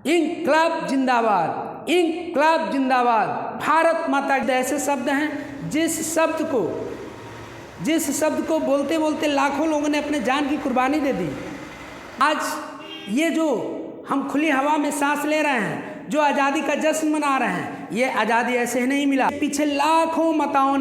इंकलाब जिंदाबाद, इंकलाब जिंदाबाद, भारत माता। ऐसे शब्द हैं जिस शब्द को बोलते बोलते लाखों लोगों ने अपने जान की कुर्बानी दे दी। आज ये जो हम खुली हवा में सांस ले रहे हैं, जो आज़ादी का जश्न मना रहे हैं, ये आज़ादी ऐसे ही नहीं मिला। पीछे लाखों माताओं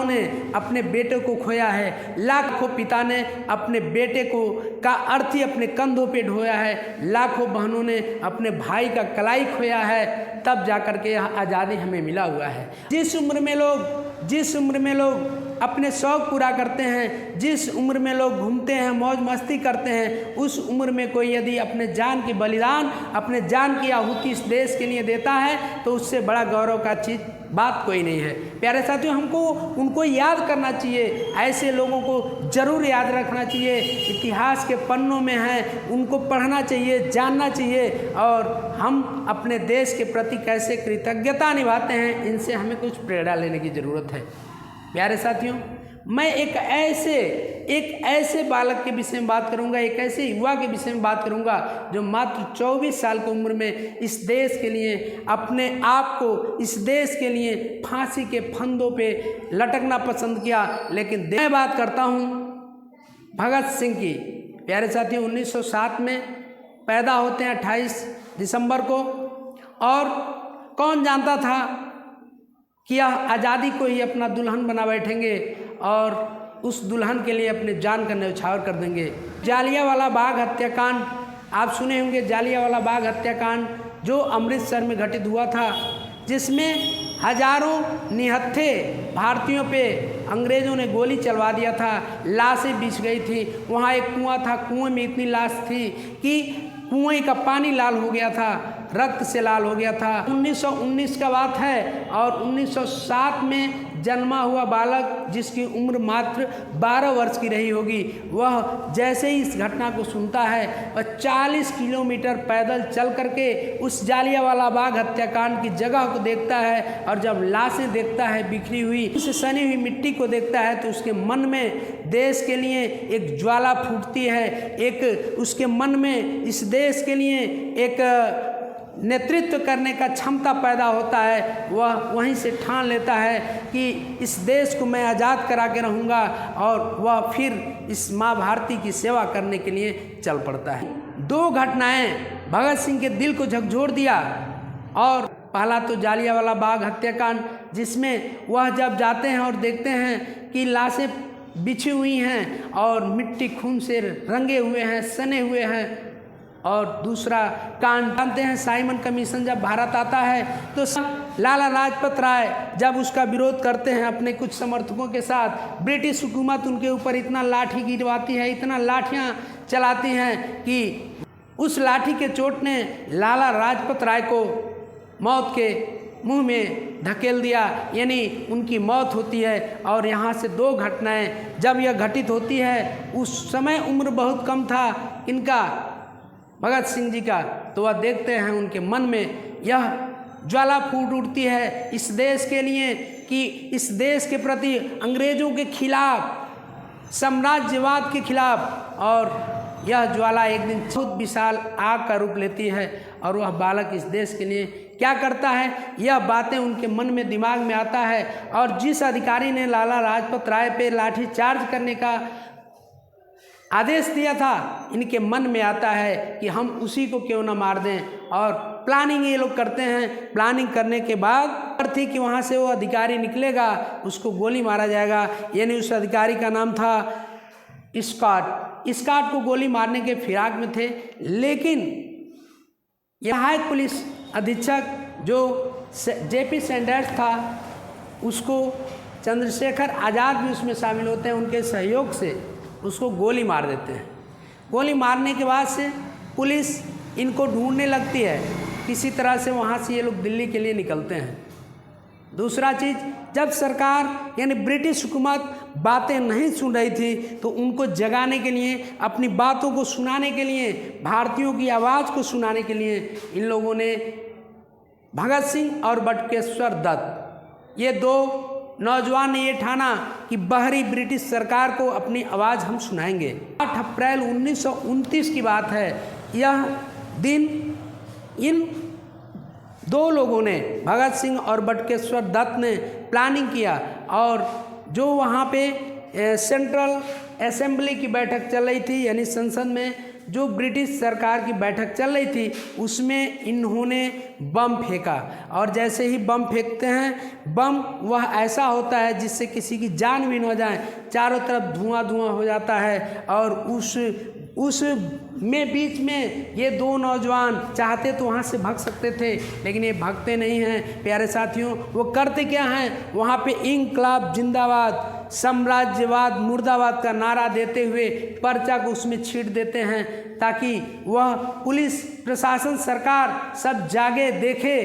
ने अपने बेटे को खोया है, लाखों पिता ने अपने बेटे को का अर्थी अपने कंधों पे ढोया है, लाखों बहनों ने अपने भाई का कलाई खोया है, तब जाकर के यह आज़ादी हमें मिला हुआ है। जिस उम्र में लोग अपने शौक़ पूरा करते हैं, जिस उम्र में लोग घूमते हैं, मौज मस्ती करते हैं, उस उम्र में कोई यदि अपने जान की बलिदान, अपने जान की आहुति इस देश के लिए देता है तो उससे बड़ा गौरव का बात कोई नहीं है। प्यारे साथियों, हमको उनको याद करना चाहिए, ऐसे लोगों को ज़रूर याद रखना चाहिए, इतिहास के पन्नों में हैं, उनको पढ़ना चाहिए, जानना चाहिए, और हम अपने देश के प्रति कैसे कृतज्ञता निभाते हैं, इनसे हमें कुछ प्रेरणा लेने की ज़रूरत है। प्यारे साथियों, मैं एक ऐसे बालक के विषय में बात करूंगा, एक ऐसे युवा के विषय में बात करूंगा जो मात्र 24 साल की उम्र में इस देश के लिए अपने आप को, इस देश के लिए फांसी के फंदों पे लटकना पसंद किया। लेकिन मैं बात करता हूं भगत सिंह की। प्यारे साथियों, 1907 में पैदा होते हैं 28 दिसंबर को, और कौन जानता था कि यह आज़ादी को ही अपना दुल्हन बना बैठेंगे और उस दुल्हन के लिए अपने जान का न्यौछावर कर देंगे। जालियांवाला बाग हत्याकांड आप सुने होंगे, जालियांवाला बाग हत्याकांड जो अमृतसर में घटित हुआ था, जिसमें हजारों निहत्थे भारतीयों पे अंग्रेज़ों ने गोली चलवा दिया था, लाशें बिछ गई थी। वहाँ एक कुआं था, कुएं में इतनी लाश थी कि कुएं का पानी लाल हो गया था, रक्त से लाल हो गया था। 1919 का बात है, और 1907 में जन्मा हुआ बालक जिसकी उम्र मात्र 12 वर्ष की रही होगी, वह जैसे ही इस घटना को सुनता है वह 40 किलोमीटर पैदल चल करके उस जालियांवाला बाग हत्याकांड की जगह को देखता है, और जब लाशें देखता है बिखरी हुई, उस सनी हुई मिट्टी को देखता है, तो उसके मन में देश के लिए एक ज्वाला फूटती है, एक उसके मन में इस देश के लिए एक नेतृत्व करने का क्षमता पैदा होता है। वह वहीं से ठान लेता है कि इस देश को मैं आज़ाद करा के रहूँगा, और वह फिर इस माँ भारती की सेवा करने के लिए चल पड़ता है। दो घटनाएं भगत सिंह के दिल को झकझोर दिया, और पहला तो जालियांवाला बाग हत्याकांड, जिसमें वह जब जाते हैं और देखते हैं कि लाशें बिछी हुई हैं और मिट्टी खून से रंगे हुए हैं, सने हुए हैं। और दूसरा कांड जानते हैं, साइमन कमीशन जब भारत आता है तो लाला लाजपत राय जब उसका विरोध करते हैं अपने कुछ समर्थकों के साथ, ब्रिटिश हुकूमत उनके ऊपर इतना लाठी गिरवाती है, इतना लाठियां चलाती हैं कि उस लाठी के चोट ने लाला लाजपत राय को मौत के मुंह में धकेल दिया, यानी उनकी मौत होती है। और यहाँ से दो घटनाएं जब यह घटित होती है, उस समय उम्र बहुत कम था इनका, भगत सिंह जी का, तो वह देखते हैं उनके मन में यह ज्वाला फूट उठती है इस देश के लिए कि इस देश के प्रति, अंग्रेज़ों के खिलाफ, साम्राज्यवाद के खिलाफ, और यह ज्वाला एक दिन बहुत विशाल आग का रूप लेती है। और वह बालक इस देश के लिए क्या करता है, यह बातें उनके मन में, दिमाग में आता है। और जिस अधिकारी ने लाला लाजपत राय पे लाठी चार्ज करने का आदेश दिया था, इनके मन में आता है कि हम उसी को क्यों ना मार दें। और प्लानिंग ये लोग करते हैं। प्लानिंग करने के बाद थी कि वहाँ से वो अधिकारी निकलेगा, उसको गोली मारा जाएगा, यानी उस अधिकारी का नाम था स्कॉट को गोली मारने के फिराक में थे। लेकिन सहायक पुलिस अधीक्षक जो जेपी सैंडर्स था, उसको चंद्रशेखर आज़ाद भी उसमें शामिल होते हैं, उनके सहयोग से उसको गोली मार देते हैं। गोली मारने के बाद से पुलिस इनको ढूंढने लगती है, किसी तरह से वहाँ से ये लोग दिल्ली के लिए निकलते हैं। दूसरा चीज़, जब सरकार यानी ब्रिटिश हुकूमत बातें नहीं सुन रही थी, तो उनको जगाने के लिए, अपनी बातों को सुनाने के लिए, भारतीयों की आवाज़ को सुनाने के लिए इन लोगों ने भगत सिंह और बटुकेश्वर दत्त, ये दो नौजवान ने ये ठाना कि बाहरी ब्रिटिश सरकार को अपनी आवाज़ हम सुनाएंगे। 8 अप्रैल 1929 की बात है। यह दिन इन दो लोगों ने, भगत सिंह और बटुकेश्वर दत्त ने प्लानिंग किया और जो वहाँ पे सेंट्रल असेंबली की बैठक चल रही थी, यानी संसद में जो ब्रिटिश सरकार की बैठक चल रही थी, उसमें इन्होंने बम फेंका। और जैसे ही बम फेंकते हैं, बम वह ऐसा होता है जिससे किसी की जान भी न जाए, चारों तरफ धुआं धुआं हो जाता है। और उस में बीच में ये दो नौजवान चाहते तो वहाँ से भाग सकते थे, लेकिन ये भागते नहीं हैं प्यारे साथियों। वो करते क्या हैं, वहाँ पे इंकलाब जिंदाबाद, साम्राज्यवाद मुर्दाबाद का नारा देते हुए पर्चा को उसमें छींट देते हैं, ताकि वह पुलिस प्रशासन सरकार सब जागे देखे।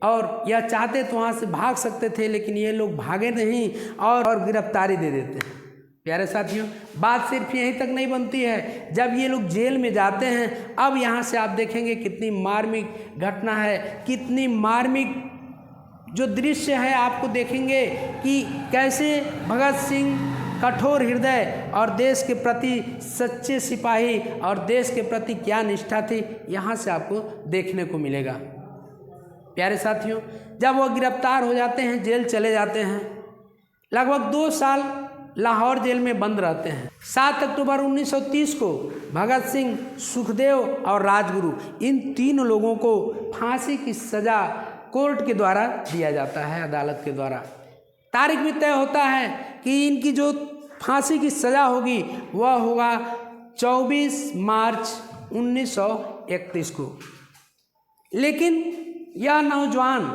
और यह चाहते तो वहाँ से भाग सकते थे, लेकिन ये लोग भागे नहीं और गिरफ्तारी दे देते हैं। प्यारे साथियों, बात सिर्फ यहीं तक नहीं बनती है, जब ये लोग जेल में जाते हैं, अब यहाँ से आप देखेंगे कितनी मार्मिक घटना है, कितनी मार्मिक जो दृश्य है आपको देखेंगे कि कैसे भगत सिंह कठोर हृदय और देश के प्रति सच्चे सिपाही और देश के प्रति क्या निष्ठा थी, यहाँ से आपको देखने को मिलेगा। प्यारे साथियों, जब वो गिरफ्तार हो जाते हैं, जेल चले जाते हैं, लगभग 2 साल लाहौर जेल में बंद रहते हैं। 7 अक्टूबर 1930 को भगत सिंह, सुखदेव और राजगुरु, इन 3 लोगों को फांसी की सज़ा कोर्ट के द्वारा दिया जाता है, अदालत के द्वारा। तारीख भी तय होता है कि इनकी जो फांसी की सज़ा होगी वह होगा 24 मार्च 1931 को। लेकिन यह नौजवान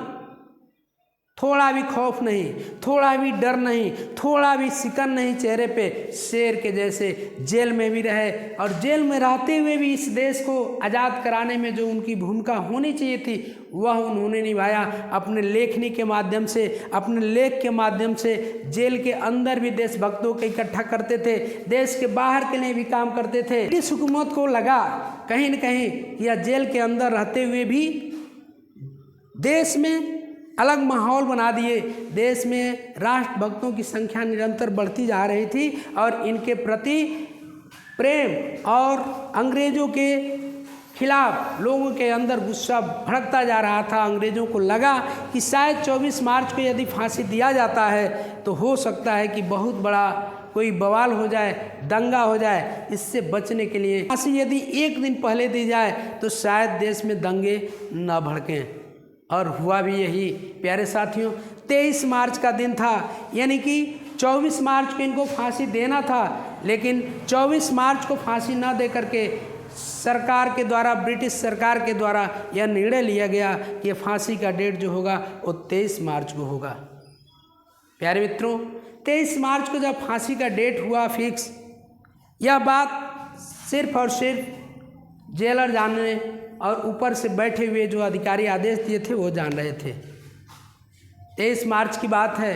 थोड़ा भी खौफ नहीं, थोड़ा भी डर नहीं, थोड़ा भी सिकन नहीं चेहरे पे, शेर के जैसे जेल में भी रहे और जेल में रहते हुए भी इस देश को आज़ाद कराने में जो उनकी भूमिका होनी चाहिए थी वह उन्होंने निभाया। अपने लेखनी के माध्यम से, अपने लेख के माध्यम से जेल के अंदर भी देशभक्तों को इकट्ठा करते थे, देश के बाहर के लिए भी काम करते थे। ब्रिटिश हुकूमत को लगा कहीं न कहीं यह जेल के अंदर रहते हुए भी देश में अलग माहौल बना दिए। देश में राष्ट्रभक्तों की संख्या निरंतर बढ़ती जा रही थी और इनके प्रति प्रेम और अंग्रेज़ों के खिलाफ लोगों के अंदर गुस्सा भड़कता जा रहा था। अंग्रेज़ों को लगा कि शायद 24 मार्च को यदि फांसी दिया जाता है तो हो सकता है कि बहुत बड़ा कोई बवाल हो जाए, दंगा हो जाए। इससे बचने के लिए फांसी यदि 1 दिन पहले दी जाए तो शायद देश में दंगे न भड़कें। और हुआ भी यही। प्यारे साथियों, 23 मार्च का दिन था, यानी कि 24 मार्च को इनको फांसी देना था, लेकिन 24 मार्च को फांसी न दे करके सरकार के द्वारा, ब्रिटिश सरकार के द्वारा यह निर्णय लिया गया कि फांसी का डेट जो होगा वो 23 मार्च को होगा। प्यारे मित्रों, 23 मार्च को जब फांसी का डेट हुआ फिक्स, यह बात सिर्फ और सिर्फ जेलर जानने और ऊपर से बैठे हुए जो अधिकारी आदेश दिए थे वो जान रहे थे। 23 मार्च की बात है।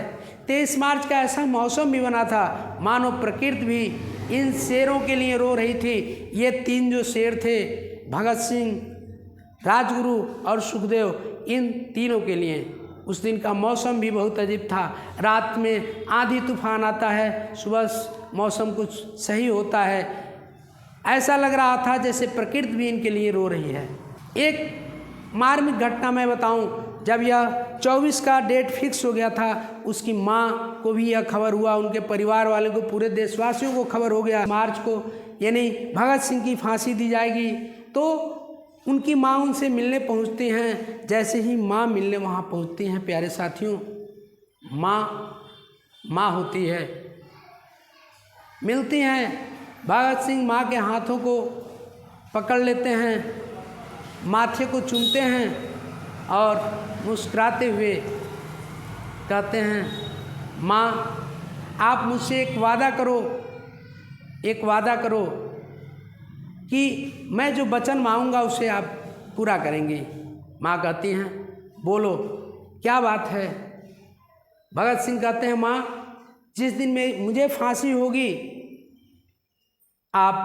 23 मार्च का ऐसा मौसम भी बना था मानो प्रकृति भी इन शेरों के लिए रो रही थी। ये 3 जो शेर थे, भगत सिंह, राजगुरु और सुखदेव, इन तीनों के लिए उस दिन का मौसम भी बहुत अजीब था। रात में आंधी तूफान आता है, सुबह मौसम कुछ सही होता है। ऐसा लग रहा था जैसे प्रकृति भी इनके लिए रो रही है। एक मार्मिक घटना मैं बताऊं, जब यह 24 का डेट फिक्स हो गया था, उसकी माँ को भी यह खबर हुआ, उनके परिवार वाले को, पूरे देशवासियों को खबर हो गया मार्च को यानी भगत सिंह की फांसी दी जाएगी। तो उनकी माँ उनसे मिलने पहुंचती हैं। जैसे ही माँ मिलने वहाँ पहुंचती हैं, प्यारे साथियों, माँ होती है, मिलती हैं। भगत सिंह माँ के हाथों को पकड़ लेते हैं, माथे को चूमते हैं और मुस्कुराते हुए कहते हैं, माँ आप मुझसे एक वादा करो कि मैं जो वचन मांगूंगा उसे आप पूरा करेंगी। माँ कहती हैं, बोलो क्या बात है। भगत सिंह कहते हैं, माँ जिस दिन में मुझे फांसी होगी आप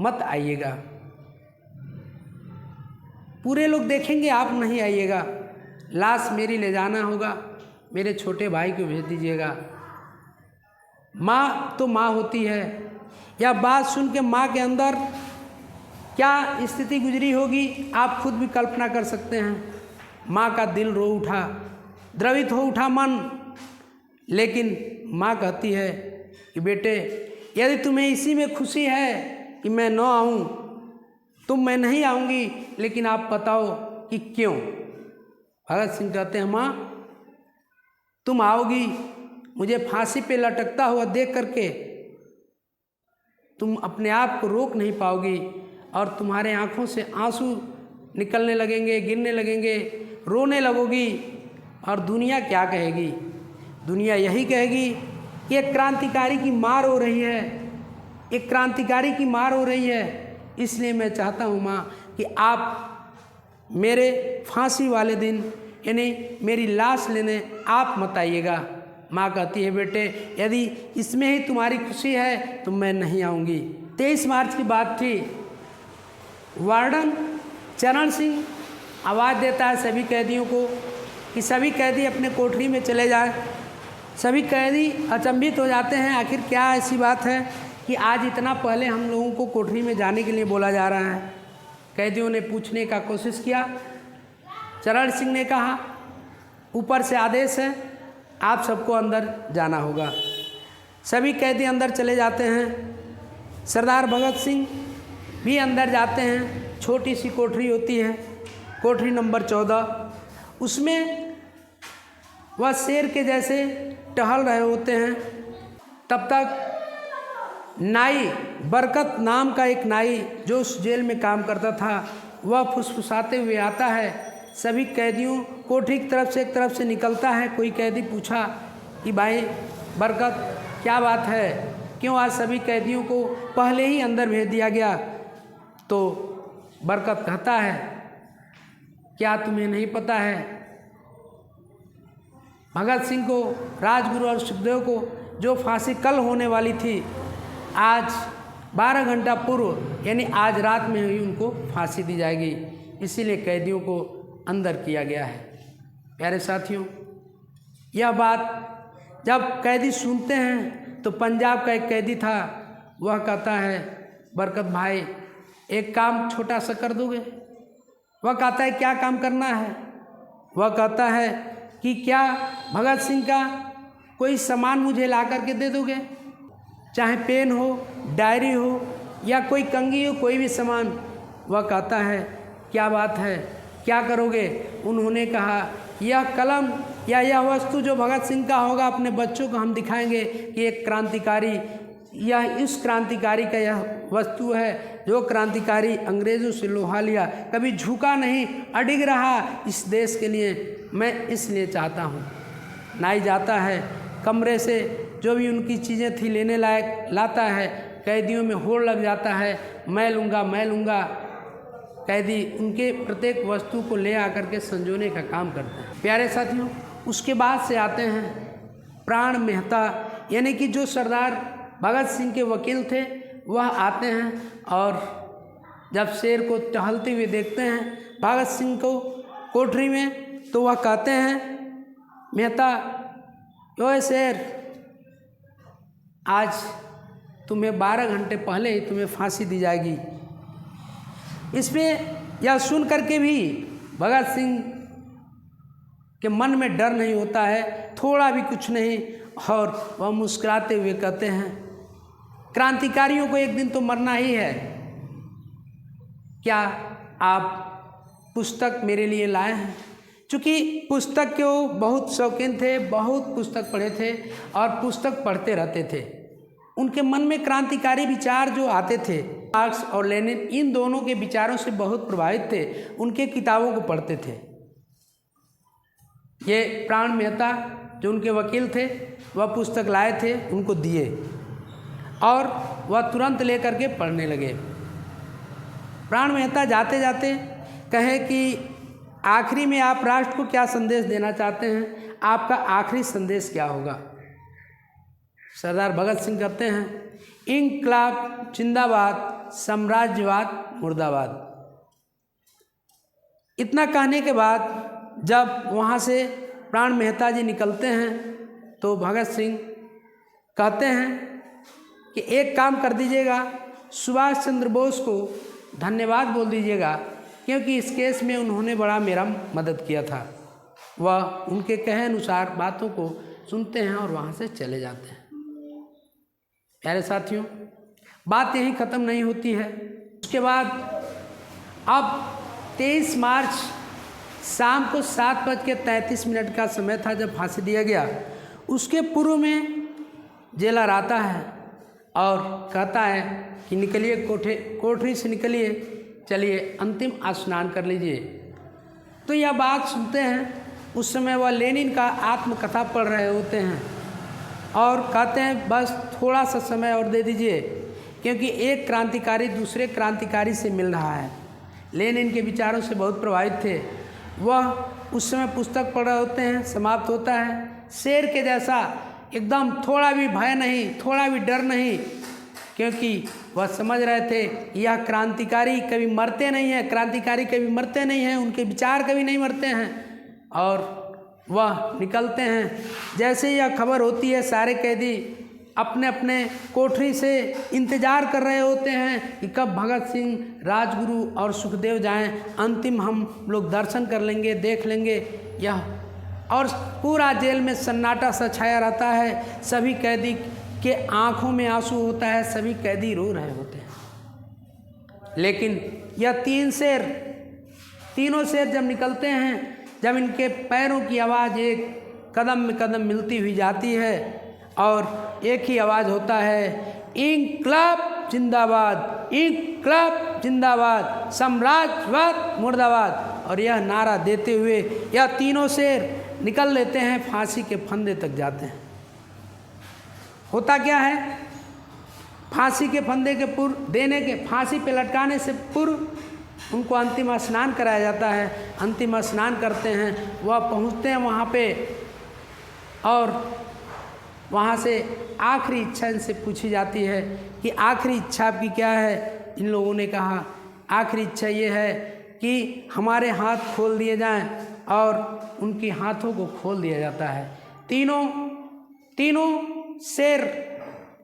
मत आइएगा, पूरे लोग देखेंगे, आप नहीं आइएगा, लाश मेरी ले जाना होगा, मेरे छोटे भाई को भेज दीजिएगा। माँ तो माँ होती है। यह बात सुन के माँ के अंदर क्या स्थिति गुजरी होगी आप खुद भी कल्पना कर सकते हैं। माँ का दिल रो उठा, द्रवित हो उठा मन, लेकिन माँ कहती है कि बेटे यदि तुम्हें इसी में खुशी है कि मैं न आऊँ तो मैं नहीं आऊँगी, लेकिन आप बताओ कि क्यों। भगत सिंह कहते हैं माँ तुम आओगी, मुझे फांसी पे लटकता हुआ देख करके तुम अपने आप को रोक नहीं पाओगी और तुम्हारे आँखों से आंसू निकलने लगेंगे, गिरने लगेंगे, रोने लगोगी। और दुनिया क्या कहेगी? दुनिया यही कहेगी कि एक क्रांतिकारी की मार हो रही है, एक क्रांतिकारी की मार हो रही है। इसलिए मैं चाहता हूँ माँ कि आप मेरे फांसी वाले दिन यानी मेरी लाश लेने आप मत आइएगा। माँ कहती है बेटे यदि इसमें ही तुम्हारी खुशी है तो मैं नहीं आऊँगी। 23 मार्च की बात थी। वार्डन चरण सिंह आवाज़ देता है सभी कैदियों को कि सभी कैदी अपने कोठरी में चले जाएं। सभी कैदी अचंभित हो जाते हैं, आखिर क्या ऐसी बात है कि आज इतना पहले हम लोगों को कोठरी में जाने के लिए बोला जा रहा है। कैदियों ने पूछने का कोशिश किया। चरण सिंह ने कहा ऊपर से आदेश है, आप सबको अंदर जाना होगा। सभी कैदी अंदर चले जाते हैं। सरदार भगत सिंह भी अंदर जाते हैं। छोटी सी कोठरी होती है, कोठरी नंबर 14। उसमें वह शेर के जैसे टहल रहे होते हैं। तब तक नाई बरकत नाम का एक नाई जो उस जेल में काम करता था, वह फुसफुसाते हुए आता है। सभी कैदियों कोठरी की तरफ से एक तरफ से निकलता है। कोई कैदी पूछा कि भाई बरकत क्या बात है, क्यों आज सभी कैदियों को पहले ही अंदर भेज दिया गया? तो बरकत कहता है क्या तुम्हें नहीं पता है, भगत सिंह को, राजगुरु और सुखदेव को जो फांसी कल होने वाली थी, आज 12 घंटा पूर्व यानी आज रात में ही उनको फांसी दी जाएगी। इसीलिए कैदियों को अंदर किया गया है। प्यारे साथियों, यह बात जब कैदी सुनते हैं तो पंजाब का एक कैदी था, वह कहता है बरकत भाई एक काम छोटा सा कर दोगे? वह कहता है क्या काम करना है? वह कहता है कि क्या भगत सिंह का कोई सामान मुझे ला करके दे दोगे, चाहे पेन हो, डायरी हो या कोई कंघी हो, कोई भी सामान। वह कहता है क्या बात है, क्या करोगे? उन्होंने कहा यह कलम या यह वस्तु जो भगत सिंह का होगा, अपने बच्चों को हम दिखाएंगे कि एक क्रांतिकारी, यह इस क्रांतिकारी का यह वस्तु है जो क्रांतिकारी अंग्रेज़ों से लोहा लिया, कभी झुका नहीं, अडिग रहा इस देश के लिए। मैं इसलिए चाहता हूँ। नाई जाता है, कमरे से जो भी उनकी चीज़ें थी लेने लायक लाता है। कैदियों में होड़ लग जाता है, मैं लूँगा मैं लूँगा। कैदी उनके प्रत्येक वस्तु को ले आकर के संजोने का काम करते हैं। प्यारे साथियों, उसके बाद से आते हैं प्राण मेहता, यानी कि जो सरदार भगत सिंह के वकील थे, वह आते हैं और जब शेर को टहलते हुए देखते हैं भगत सिंह को कोठरी में, तो वह कहते हैं मेहता यो शेर, आज तुम्हें 12 घंटे पहले ही तुम्हें फांसी दी जाएगी। इसमें यह सुन करके भी भगत सिंह के मन में डर नहीं होता है, थोड़ा भी कुछ नहीं, और वह मुस्कुराते हुए कहते हैं क्रांतिकारियों को एक दिन तो मरना ही है, क्या आप पुस्तक मेरे लिए लाए हैं? चूँकि पुस्तक के वो बहुत शौकीन थे, बहुत पुस्तक पढ़े थे और पुस्तक पढ़ते रहते थे। उनके मन में क्रांतिकारी विचार जो आते थे, मार्क्स और लेनिन इन दोनों के विचारों से बहुत प्रभावित थे, उनके किताबों को पढ़ते थे। ये प्राण मेहता जो उनके वकील थे, वह पुस्तक लाए थे, उनको दिए और वह तुरंत लेकर के पढ़ने लगे। प्राण मेहता जाते जाते कहे कि आखिरी में आप राष्ट्र को क्या संदेश देना चाहते हैं, आपका आखिरी संदेश क्या होगा? सरदार भगत सिंह कहते हैं इंकलाब जिंदाबाद, साम्राज्यवाद मुर्दाबाद। इतना कहने के बाद जब वहाँ से प्राण मेहता जी निकलते हैं तो भगत सिंह कहते हैं कि एक काम कर दीजिएगा, सुभाष चंद्र बोस को धन्यवाद बोल दीजिएगा, क्योंकि इस केस में उन्होंने बड़ा मेरा मदद किया था। वह उनके कहे अनुसार बातों को सुनते हैं और वहाँ से चले जाते हैं। प्यारे साथियों, बात यहीं ख़त्म नहीं होती है। उसके बाद अब 23 मार्च शाम को 7:33 का समय था जब फांसी दिया गया। उसके पूर्व में जेलर आता है और कहता है कि निकलिए, कोठरी से निकलिए, चलिए अंतिम स्नान कर लीजिए। तो यह बात सुनते हैं। उस समय वह लेनिन का आत्मकथा पढ़ रहे होते हैं और कहते हैं बस थोड़ा सा समय और दे दीजिए, क्योंकि एक क्रांतिकारी दूसरे क्रांतिकारी से मिल रहा है। लेनिन के विचारों से बहुत प्रभावित थे। वह उस समय पुस्तक पढ़ रहे होते हैं, समाप्त होता है। शेर के जैसा एकदम, थोड़ा भी भय नहीं, थोड़ा भी डर नहीं, क्योंकि वह समझ रहे थे यह क्रांतिकारी कभी मरते नहीं हैं, क्रांतिकारी कभी मरते नहीं हैं, उनके विचार कभी नहीं मरते हैं। और वह निकलते हैं। जैसे ही यह खबर होती है, सारे कैदी अपने अपने कोठरी से इंतज़ार कर रहे होते हैं कि कब भगत सिंह, राजगुरु और सुखदेव जाएं, अंतिम हम लोग दर्शन कर लेंगे, देख लेंगे यह। और पूरा जेल में सन्नाटा सा छाया रहता है। सभी कैदी के आंखों में आंसू होता है, सभी कैदी रो रहे होते हैं। लेकिन यह तीनों शेर जब निकलते हैं, जब इनके पैरों की आवाज़ एक कदम में कदम मिलती हुई जाती है और एक ही आवाज़ होता है, इंकलाब जिंदाबाद, इंकलाब जिंदाबाद, साम्राज्यवाद मुर्दाबाद। और यह नारा देते हुए यह तीनों शेर निकल लेते हैं, फांसी के फंदे तक जाते हैं। होता क्या है, फांसी के फंदे के फांसी पे लटकाने से पूर्व उनको अंतिम स्नान कराया जाता है। अंतिम स्नान करते हैं, वह पहुंचते हैं वहाँ पे और वहाँ से आखिरी इच्छा इनसे पूछी जाती है कि आखिरी इच्छा आपकी क्या है। इन लोगों ने कहा आखिरी इच्छा ये है कि हमारे हाथ खोल दिए जाएं, और उनके हाथों को खोल दिया जाता है। तीनों शेर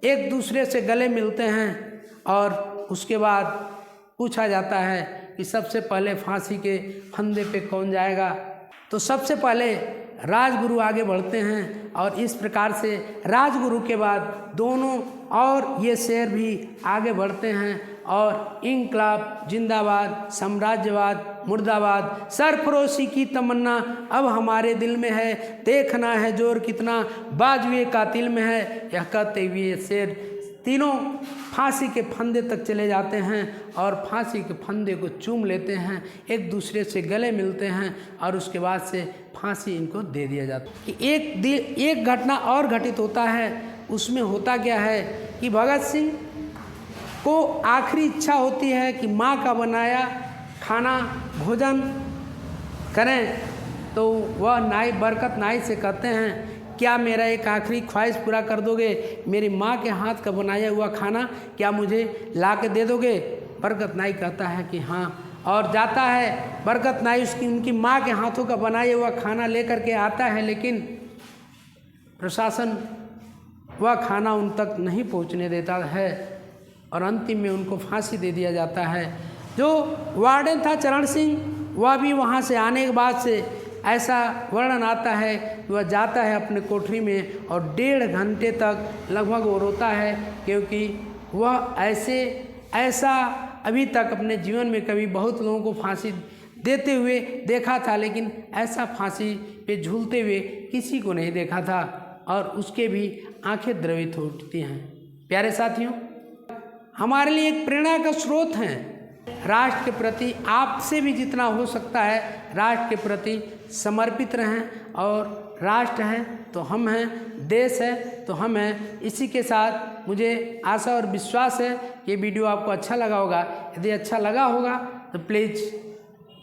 एक दूसरे से गले मिलते हैं और उसके बाद पूछा जाता है कि सबसे पहले फांसी के फंदे पे कौन जाएगा। तो सबसे पहले राजगुरु आगे बढ़ते हैं और इस प्रकार से राजगुरु के बाद दोनों और ये शेर भी आगे बढ़ते हैं और इंकलाब जिंदाबाद, साम्राज्यवाद मुर्दाबाद, सरफरोशी की तमन्ना अब हमारे दिल में है, देखना है जोर कितना बाजुए कातिल में है। यह कहते हुए शेर तीनों फांसी के फंदे तक चले जाते हैं और फांसी के फंदे को चूम लेते हैं, एक दूसरे से गले मिलते हैं और उसके बाद से फांसी इनको दे दिया जाता है। कि एक घटना और घटित होता है। उसमें होता क्या है कि भगत सिंह को आखिरी इच्छा होती है कि माँ का बनाया खाना भोजन करें। तो वह बरकत नाई से कहते हैं क्या मेरा एक आखिरी ख्वाहिश पूरा कर दोगे, मेरी माँ के हाथ का बनाया हुआ खाना क्या मुझे ला के दे दोगे। बरकत नाई कहता है कि हाँ, और जाता है बरकत नाई उनकी माँ के हाथों का बनाया हुआ खाना लेकर के आता है, लेकिन प्रशासन वह खाना उन तक नहीं पहुँचने देता है और अंतिम में उनको फांसी दे दिया जाता है। जो वार्डन था चरण सिंह, वह भी वहाँ से आने के बाद से ऐसा वर्णन आता है कि वह जाता है अपने कोठरी में और 1.5 घंटे तक लगभग वो रोता है, क्योंकि वह ऐसा अभी तक अपने जीवन में कभी बहुत लोगों को फांसी देते हुए देखा था, लेकिन ऐसा फांसी पे झूलते हुए किसी को नहीं देखा था और उसके भी आंखें द्रवित होती हैं। प्यारे साथियों, हमारे लिए एक प्रेरणा का स्रोत हैं। राष्ट्र के प्रति आपसे भी जितना हो सकता है राष्ट्र के प्रति समर्पित रहें, और राष्ट्र है तो हम हैं, देश है तो हम हैं। इसी के साथ मुझे आशा और विश्वास है कि ये वीडियो आपको अच्छा लगा होगा। यदि अच्छा लगा होगा तो प्लीज़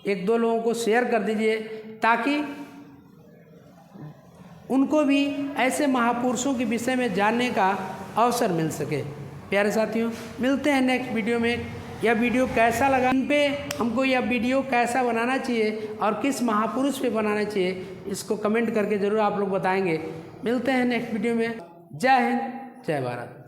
1-2 लोगों को शेयर कर दीजिए, ताकि उनको भी ऐसे महापुरुषों के विषय में जानने का अवसर मिल सके। प्यारे साथियों, मिलते हैं नेक्स्ट वीडियो में। यह वीडियो कैसा लगा, इन पे हमको यह वीडियो कैसा बनाना चाहिए और किस महापुरुष पे बनाना चाहिए, इसको कमेंट करके ज़रूर आप लोग बताएंगे। मिलते हैं नेक्स्ट वीडियो में। जय हिंद, जय भारत।